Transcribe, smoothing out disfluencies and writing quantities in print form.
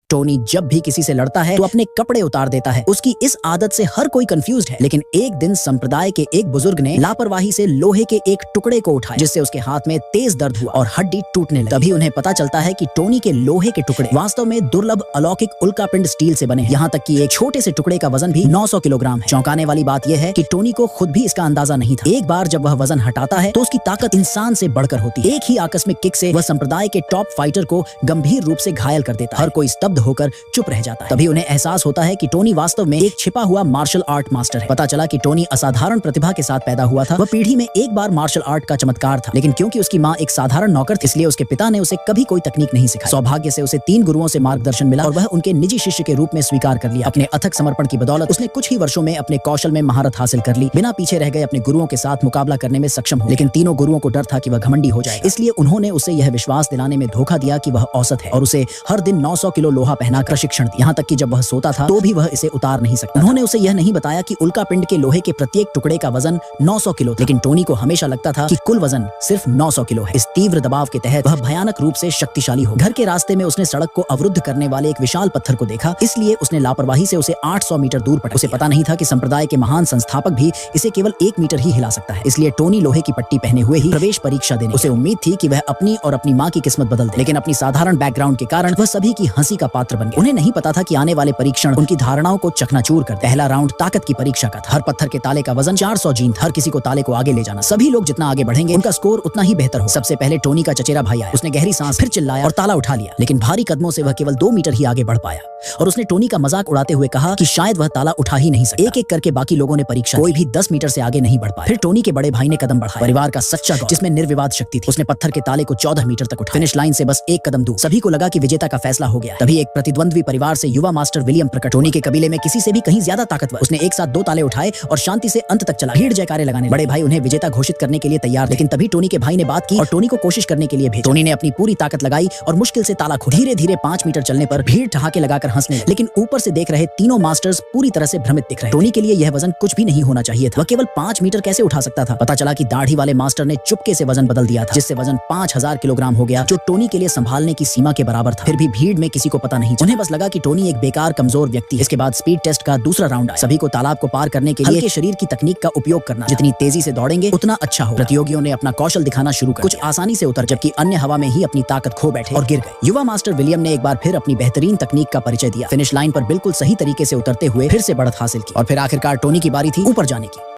Tony जब भी किसी से लड़ता है तो अपने कपड़े उतार देता है। उसकी इस आदत से हर कोई कंफ्यूज्ड है, लेकिन एक दिन संप्रदाय के एक बुजुर्ग ने लापरवाही से लोहे के एक टुकड़े को उठाया, जिससे उसके हाथ में तेज दर्द हुआ और हड्डी टूटने लगी। तभी उन्हें पता चलता है कि टोनी के लोहे के टुकड़े वास्तव में दुर्लभ अलौकिक उल्कापिंड स्टील से बने हैं। यहाँ तक कि एक छोटे से टुकड़े का वजन भी 900 किलोग्राम है। चौंकाने वाली बात यह है कि टोनी को खुद भी इसका अंदाजा नहीं था। एक बार जब वह वजन हटाता है तो उसकी ताकत इंसान से बढ़कर होती है। एक ही आकस्मिक किक से वह संप्रदाय के टॉप फाइटर को गंभीर रूप से घायल कर देता है। हर कोई स्तब्ध होकर चुप रह जाता है। तभी उन्हें एहसास होता है कि टोनी वास्तव में एक छिपा हुआ मार्शल आर्ट मास्टर है। पता चला कि टोनी असाधारण प्रतिभा के साथ पैदा हुआ था। वह पीढ़ी में एक बार मार्शल आर्ट का चमत्कार था, लेकिन क्योंकि उसकी माँ एक साधारण नौकर थी, इसलिए उसके पिता ने उसे कभी कोई तकनीक नहीं सिखाई। सौभाग्य से उसे 3 गुरुओं से मार्गदर्शन मिला और वह उनके निजी शिष्य के रूप में स्वीकार कर लिया। अपने अथक समर्पण की बदौलत उसने कुछ ही वर्षों में अपने कौशल में महारत हासिल कर ली। बिना पीछे रह गए अपने गुरुओं के साथ मुकाबला करने में सक्षम हो। लेकिन तीनों गुरुओं को डर था कि वह घमंडी हो जाए, इसलिए उन्होंने उसे यह विश्वास दिलाने में धोखा दिया कि वह औसत है और उसे हर दिन 900 किलो लोहा पहना प्रशिक्षण दिया। यहाँ तक कि जब वह सोता था तो भी वह इसे उतार नहीं सकता। उन्होंने उसे यह नहीं बताया कि उल्कापिंड के लोहे के प्रत्येक टुकड़े का वजन 900 किलो था। लेकिन टोनी को हमेशा लगता था कि कुल वजन सिर्फ 900 किलो है। इस तीव्र दबाव के तहत वह भयानक रूप से शक्तिशाली हो। घर के रास्ते में उसने सड़क को अवरुद्ध करने वाले एक विशाल पत्थर को देखा, इसलिए उसने लापरवाही से उसे 800 मीटर दूर पटक। उसे पता नहीं था कि संप्रदाय के महान संस्थापक भी इसे केवल 1 मीटर ही हिला सकता है। इसलिए टोनी लोहे की पट्टी पहने हुए ही प्रवेश परीक्षा देने। उसे उम्मीद थी कि वह अपनी और अपनी माँ की किस्मत बदल दे, लेकिन अपनी साधारण बैकग्राउंड के कारण वह सभी की हंसी का पात्र बन गया। उन्हें नहीं पता था कि आने वाले परीक्षण उनकी धारणाओं को चकनाचूर कर। पहला राउंड ताकत की परीक्षा का था। हर पत्थर के ताले का वजन 400 जींद। हर किसी को ताले को आगे ले जाना। सभी लोग जितना आगे बढ़ेंगे उनका स्कोर उतना ही बेहतर हो। सबसे पहले टोनी का चचेरा भाई आया। उसने गहरी सांस, फिर चिल्लाया और ताला उठा लिया, लेकिन भारी कदमों से वह केवल 2 मीटर ही आगे बढ़ पाया और उसने टोनी का मजाक उड़ाते हुए कहा कि शायद वह ताला उठा ही नहीं सकता। एक एक करके बाकी लोगों ने परीक्षा, कोई भी 10 मीटर से आगे नहीं बढ़ पाया। फिर टोनी के बड़े भाई ने कदम बढ़ाया। परिवार का सच्चा गौरव, जिसमें निर्विवाद शक्ति थी। उसने पत्थर के ताले को 14 मीटर तक उठाया। फिनिश लाइन से बस 1 कदम दूर। सभी को लगा कि विजेता का फैसला हो गया। तभी एक प्रतिद्वंद्वी परिवार से युवा मास्टर विलियम प्रकट। टोनी के कबीले में किसी से भी कहीं ज्यादा ताकतवर। उसने एक साथ 2 ताले उठाए और शांति से अंत तक चला। भीड़ जयकारे लगाने। बड़े भाई उन्हें विजेता घोषित करने के लिए तैयार थे, लेकिन तभी टोनी के भाई ने बात की और टोनी को कोशिश करने के लिए भेजा। टोनी ने अपनी पूरी ताकत लगाई और मुश्किल से ताला खोला। धीरे धीरे 5 मीटर चलने पर भीड़ ठहाके लगाकर हंसने लगी, लेकिन ऊपर से देख रहे तीनों मास्टर्स पूरी तरह से भ्रमित दिख रहे। टोनी के लिए यह वजन कुछ भी नहीं होना चाहिए था। वह केवल 5 मीटर कैसे उठा सकता था? पता चला कि दाढ़ी वाले मास्टर ने चुपके से वजन बदल दिया था, जिससे वजन 5000 किलोग्राम हो गया, जो टोनी के लिए संभालने की सीमा के बराबर था। फिर भी भीड़ में किसी को पता नहीं। उन्हें बस लगा कि टोनी एक बेकार कमजोर व्यक्ति है। इसके बाद स्पीड टेस्ट का दूसरा राउंड आया। सभी को तालाब को पार करने के लिए हल्के शरीर की तकनीक का उपयोग करना। जितनी तेजी से दौड़ेंगे उतना अच्छा हो। प्रतियोगियों ने अपना कौशल दिखाना शुरू कर। कुछ आसानी से उतर, जबकि अन्य हवा में ही अपनी ताकत खो बैठे और गिर गए। युवा मास्टर विलियम ने एक बार फिर अपनी बेहतरीन तकनीक का परिचय दिया। फिनिश लाइन पर बिल्कुल सही तरीके से उतरते हुए फिर से बढ़त हासिल की और फिर आखिरकार टोनी की बारी थी ऊपर जाने की।